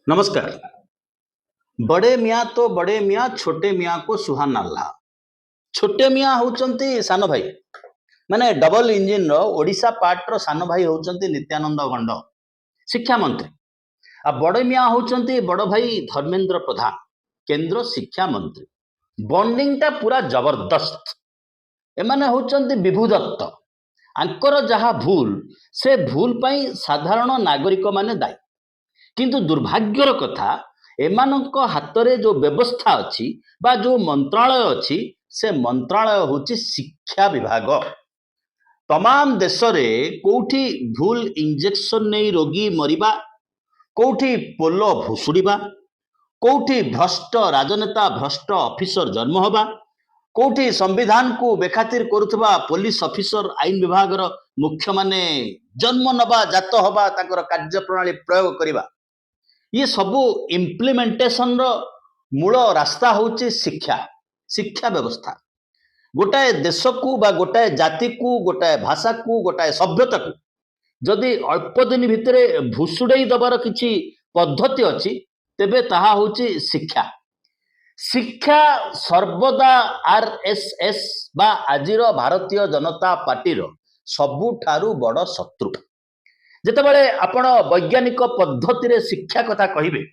नमस्कार। बड़े मियाँ तो बड़े मियाँ छोटे मियाँ को सुहाना ला। छोटे मियाँ होउचंती सान भाई माने डबल इंजिन रो ओडिशा पार्ट रो सान भाई होउचंती नित्यानंद गंड शिक्षा मंत्री। आ बड़े मियाँ होउचंती बड़ भाई धर्मेंद्र प्रधान केंद्र शिक्षा मंत्री। बॉन्डिंग टा पूरा जबरदस्त। एमाने होउचंती विभू दत्त आंकर जहा भूल से भूल पई साधारण नागरिक माने दायी। किंतु दुर्भाग्यर कथा एमानଙ୍କ हातरे जो व्यवस्था अच्छी बा जो मंत्रालय अच्छी से मंत्रालय होची शिक्षा विभाग। तमाम देश रे कोठी भूल इंजेक्शन नहीं रोगी मरिबा, कोठी पोलो भुसुड़ीबा, कोठी भ्रष्ट राजनेता भ्रष्ट ऑफिसर जन्म होबा, कोठी संविधान को बेखातिर करुथबा पुलिस ऑफिसर आईन विभाग रो मुख्य माने जन्म नबा जात होबा ताकर कार्य प्रणाली प्रयोग करिबा। ये सबू इम्प्लीमेंटेशन रो मूल रास्ता होची शिक्षा शिक्षा व्यवस्था। गोटाए देश को बा गोटाए जाति को गोटाए भाषा को गोटाए सभ्यता को जदि अल्प दिन भितर भुसुड़ई दबार किछि पद्धति अछि तेबे ताहा होची शिक्षा। शिक्षा सर्वदा आरएसएस बा आजिर भारतीय जनता पार्टी रो सबुठारु बड़ शत्रु। जेतेबेले आपण वैज्ञानिक पद्धति रे शिक्षा कथा कहिबे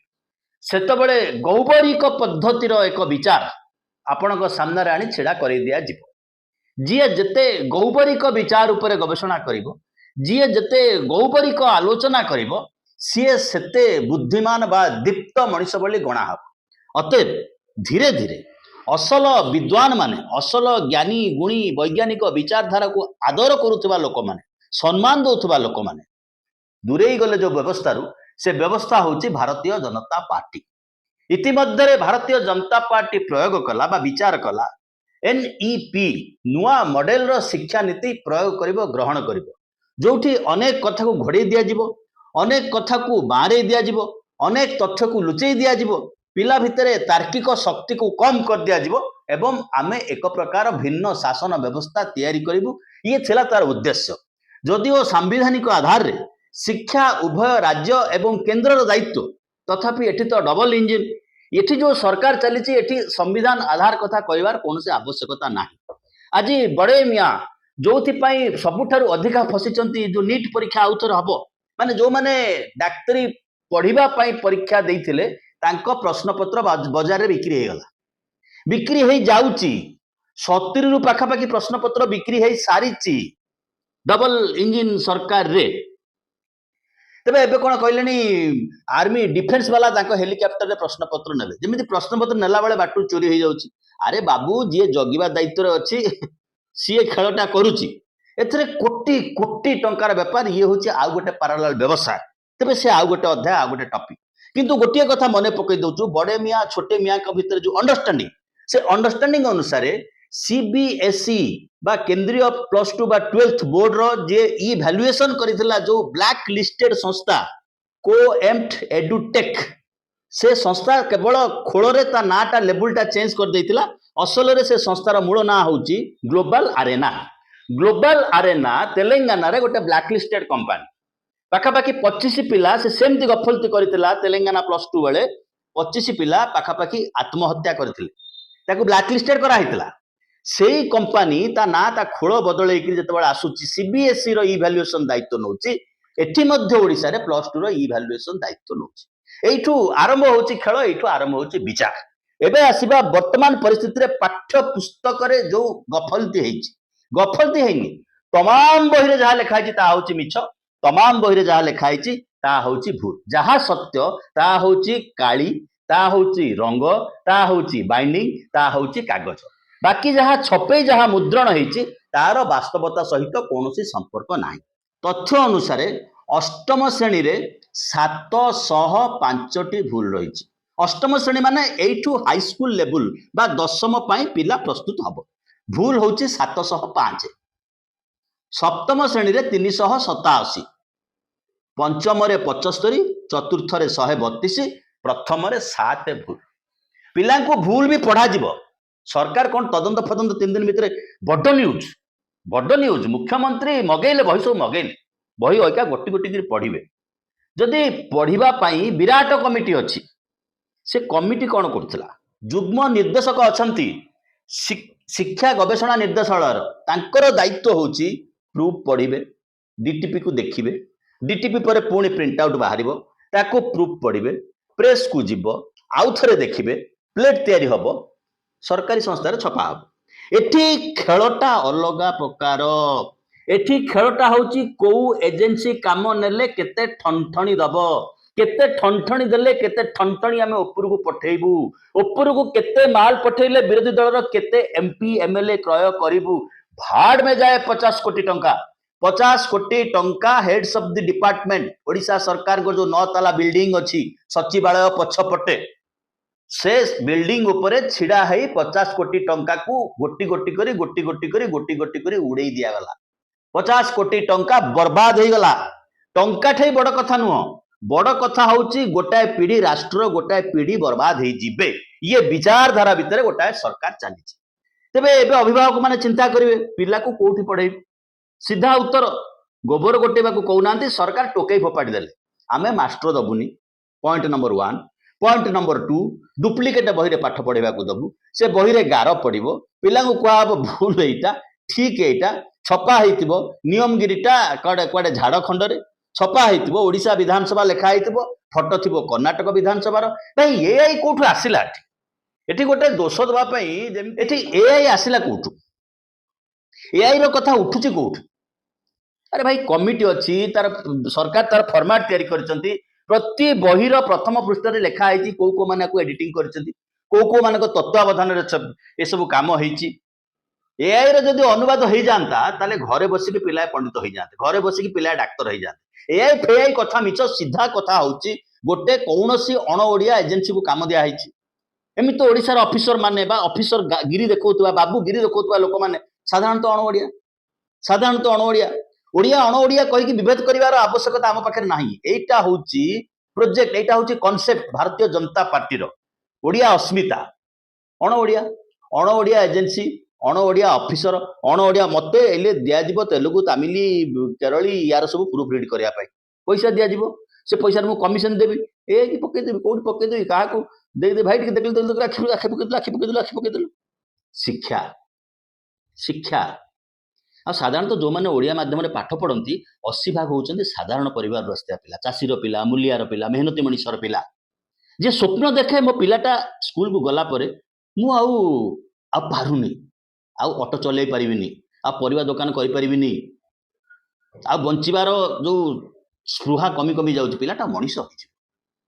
सेतेबेले गौबरीक पद्धतिर एक विचार आपणक सामने आनी छिड़ा कर दिया जीव। जी जेते गौबरीक विचार उपरे गवेषणा करिवो, जी जेते गौबरीक आलोचना करिवो सीए सेते बुद्धिमान बा दीप्त मनुष्य बोली गणा हब। अतएव धीरे धीरे असल विद्वान माने असल ज्ञानी गुणी वैज्ञानिक विचारधारा को आदर करुवा लोक माने सम्मान दौथुवा लोक माने दूरे गले जो व्यवस्था से व्यवस्था होची भारतीय जनता पार्टी। इतिमध्य भारतीय जनता पार्टी प्रयोग कला बा विचार कला एनईपी नुआ मॉडल रो शिक्षा नीति प्रयोग करिवो ग्रहण करिवो जोठी अनेक कथा को घोड़े दिया जिवो, अनेक कथा को बारे दिया जिवो, अनेक तथ्य को लुचेई दिया जिवो, पिला भितरे तार्किक शक्ति को कम कर दिया जिवो एवं आमे एक प्रकार भिन्न शासन व्यवस्था तैयारी करिवो। ये थिला तार उद्देश्य। जदिओ संवैधानिक आधार रे शिक्षा उभय राज्य एवं केंद्र दायित्व तथापि एठी तो डबल इंजिन एठी जो सरकार चली एठी संविधान आधार कथा कहबार कौन आवश्यकता नहीं। आज बड़े मियाँ जो सबुठारु अधिका फसीचंती जो नीट परीक्षा आउथर हबो माने जो माने डाक्तरी पढ़िबा पई परीक्षा देइथिले तांको प्रश्न पत्र बाजार रे बिक्री हेई जाउची 70 रु पाखापाखि प्रश्न पत्र बिक्री हेई सारिची डबल इंजिन सरकार रे। तेबे एबे कोन कहलेनी आर्मी डिफेंस वाला तांको हेलिकॉप्टर रे प्रश्न पत्र नेबे जेमिति प्रश्न पत्र नेला बेले बाटू चोरी हो जाउची। अरे बाबू जी जगिबा दायित्व रे अछि सीए खेलटा करूची एथरे कोटी कोटी टंकार व्यापार ये होची आउ गोटे पैरेलल व्यवसाय। तेबे से आउ गोटे अध्याय आउ गोटे टॉपिक किंतु गोटिए कथा मने पकई दउचु बड़े मियाँ छोटे मियाँ के भीतर जो अंडरस्टैंडिंग से अंडरस्टैंडिंग अनुसार सीबीएसई बा केंद्रीय प्लस टू बा 12th बोर्ड रो जे इवैल्यूएशन करितला जो ब्लैक लिस्टेड संस्था कोएम्प्ट एडुटेक से संस्था केवल खोलरे ता नाटा लेबुलटा चेंज कर देइतिला। असल रे से संस्थार मूल ना होची global arena. Global arena Telangana रे गोटे ब्लैक लिस्टेड कंपनी पाखापाखि 25 पिला से सेमती गफलती करितला। तेलंगाना प्लस टू बेले 25 पिला पाखापाखि आत्महत्या करथिले ताको ब्लैक लिस्टेड करा हितला। सेई कंपनी ता ना ता खोल बदल जिते आसूची सीबीएसई रो इवैल्यूएशन दायित्व नौची एठी मध्य ओडिशा रे प्लस टू रो इवैल्यूएशन दायित्व नौची। एठू आरंभ होची खेल एठू आरंभ होची विचार। एबे आसीबा वर्तमान परिस्थिति रे पाठ्य पुस्तक रे जो गफलती हेची गफलती हेनी तमाम बही रे जहा लिखा हेची ता होची मिछ, तमाम बही रे जहा लिखा हेची ता होची भूल, जहा सत्य ता होची काली, ता होची रंग, ता होची बाइंडिंग, ता होची कागज। बाकी जहाँ छपे जहाँ मुद्रण होती तार वास्तवता सहित कौन संपर्क ना। तथ्य अनुसार अष्टम श्रेणी रे 705टी भूल रही। अष्टम श्रेणी माने एठू हाईस्कूल लेवल बा दशम पाई पिला प्रस्तुत हब भूल होची 705। सप्तम श्रेणी रे 387, पंचम रे 75, चतुर्थ रे 132, प्रथम रे 7 भूल। पिला को भूल भी पढ़ा जिवो। सरकार कौन तदंत फदंत 3 दिन भितर बड़ न्यूज मुख्यमंत्री मगेले बही सब मगेले बही ऐका गोटी गोटी पढ़े जदि पढ़िबा पई विराट कमिटी अछि से कमिटी कौन करथिला जुग्म निर्देशक अछंती शिक्षा गवेषणा निर्देशालय तांकर दायित्व होची प्रूफ पढ़िबे डीटीपी को देखिबे डीटीपी पर पुणी प्रिंट आउट बाहरिबो ताको प्रूफ पढ़िबे प्रेस को जीव आउ थरे देखिबे प्लेट तैयारी हबो सरकारी संस्था छपा हबो एठी खेलटा अलगा प्रकार एठी खेलटा होची को एजेंसी काम नेले केते ठनठणी दबो केते ठनठणी देले केते ठनठणी आमे ऊपर को पठेइबू ऊपर को केते माल पठेइले विरोधी दल रो केते एमपी एमएलए क्रय करिबू भाड़ में जाए 50 कोटी टंका 50 कोटी टंका heads of the department Odisha सरकार को जो 9 ताला बिल्डिंग अछि सचिवालय पछपटे से बिल्डिंग ऊपर छिड़ा है 50 कोटी टंका को गोटी गोटी करी उड़े दिया गला 50 कोटी टंका बर्बाद हो गला टंका ठे बड़ कथा नुह बड़ कथा होची गोटाए पीढ़ी राष्ट्र गोटाए पीढ़ी बर्बाद हो जिबे ये विचारधारा भितर गोटाए सरकार चली तेबे एबे अभिभावक माने चिंता करिवे पिला को कोठी पढ़ेबे सीधा उत्तर गोबर गोटेबा को कहउनांती सरकार टोकई फोपाड़ी देले आमे मास्टर दबुनी point number 1 point number 2 duplicate बही रे पाठ पढ़ेबा को दबु से बही रे गार पड़िबो पिला को कहब भूल एटा ठीक एटा छपा हेतिबो नियमगिरीटा कड़े कड़े झाड़खंड रे छपा हेतिबो ओडिशा विधानसभा लेखा हेतिबो फोटो थिबो कर्नाटक विधानसभा रो भाई एआई कोठु आसिला एठी गोटे दोष दबा पई एठी एआई आसिला कोठु एआई रो कथा उठुची कोठु अरे भाई कमिटी अच्छी तार सरकार तार फॉर्मेट तैयारी करछंती प्रति बहिर प्रथम पृष्ठ रे लेखा हेची को माने को एडिटिंग करछंती को माने को तत्वावधान रे ए सब काम हेची एआई रे जदि अनुवाद हो जाता ताले घरे बसिक पिला पंडित हो जाते घरे बसिक पिला डाक्टर हो जाते एआई फेआई कथा मिछ सीधा कथा होची गोटे कौनसी अण ओडिया एजेंसी को काम दिया हेची एमि तो ओडिसा रे ऑफिसर माने बा ऑफिसर गिरी देखौतबा बाबू गिरी देखौतबा लोक माने साधारणतः अण ओडिया ओडिया अण ओडिया कहि विभेद करिवार आवश्यकता आम पाखे नाही एटा होची प्रोजेक्ट एटा होची कांसेप्ट भारतीय जनता पार्टी रो ओडिया अस्मिता अण ओडिया एजेंसी अण ओडिया ऑफिसर अण ओडिया मते एले दिया जिवो तेलुगु तमिल केरली यार सब प्रूफ रीड करिया पाई पैसा दिया जिवो से पैसा मु कमिशन देबी ए कि पके देबी कोठी पके देबी काहा को दे दे भाई टिके देखल तो आखि पके देलु शिक्षा शिक्षा आ साधारणतः जो मैंने ओडिया माध्यम पाठ पढ़ती 80% होती साधारण परिवार आसता पिला चाषीर पिला मूलियार पिला मेहनती मनीषर पिला जे स्वप्न देखे मो पिलाटा स्कूल को गला परे मु आउ पारुनी आउ ऑटो चलै परिबिनी आ परिवा दुकान करि परिबिनी आ बंचिबार जो स्पृहा कमी कमी जाउची पिलाटा मनीष होइछि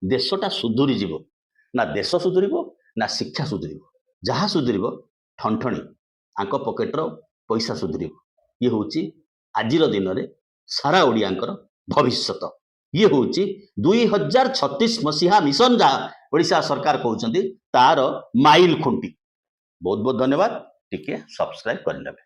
देशटा सुधुरी जीवो ना देश सुधुरिबो ना शिक्षा सुधुरिबो जहा सुधुरिबो ठनठणी आंक पॉकेटर पैसा सुधुरिबो ये होची आजिर दिन रे सारा ओडियांकर भविष्यत ये होची 2036 मसीहा मिशन जहाँ ओडिशा सरकार कहउचंती तार माइल खुंटी बहुत बहुत धन्यवाद टिके सब्सक्राइब करनेबे।